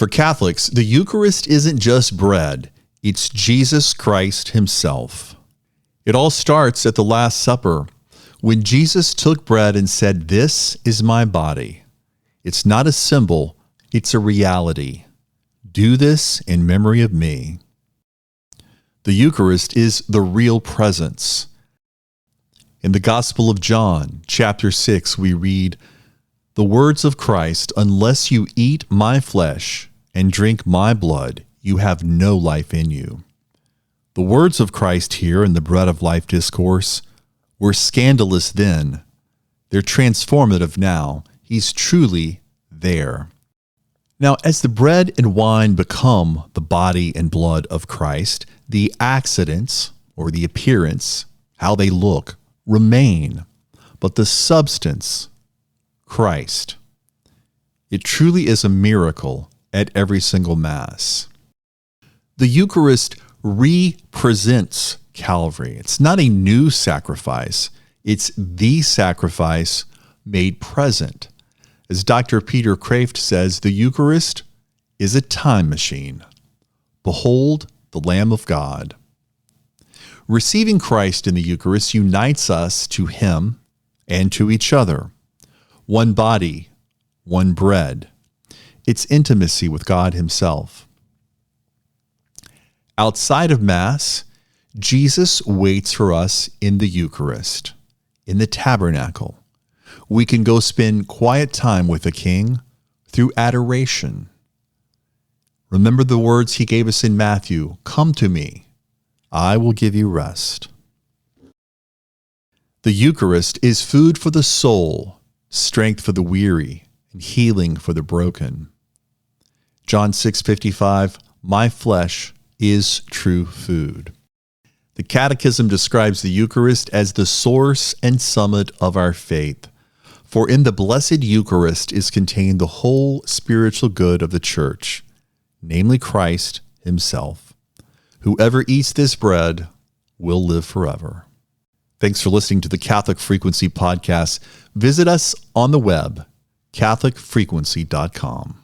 For Catholics, the Eucharist isn't just bread, it's Jesus Christ himself. It all starts at the Last Supper, when Jesus took bread and said, "This is my body." It's not a symbol, it's a reality. Do this in memory of me. The Eucharist is the real presence. In the Gospel of John, chapter 6, we read, "The words of Christ, unless you eat my flesh and drink my blood, you have no life in you." The words of Christ here in the Bread of Life discourse were scandalous then. They're transformative now. He's truly there. Now, as the bread and wine become the body and blood of Christ, the accidents, or the appearance, how they look, remain, but the substance, Christ. It truly is a miracle at every single Mass. The Eucharist represents Calvary. It's not a new sacrifice. It's the sacrifice made present. As Dr. Peter Kraft says, the Eucharist is a time machine. Behold the Lamb of God. Receiving Christ in the Eucharist unites us to Him and to each other. One body, one bread. It's intimacy with God Himself. Outside of Mass, Jesus waits for us in the Eucharist, in the tabernacle. We can go spend quiet time with the King through adoration. Remember the words He gave us in Matthew, "Come to me, I will give you rest." The Eucharist is food for the soul, strength for the weary, and healing for the broken. John 6:55, "My flesh is true food." The Catechism describes the Eucharist as the source and summit of our faith. For in the Blessed Eucharist is contained the whole spiritual good of the Church, namely Christ Himself. Whoever eats this bread will live forever. Thanks for listening to the Catholic Frequency Podcast. Visit us on the web, CatholicFrequency.com.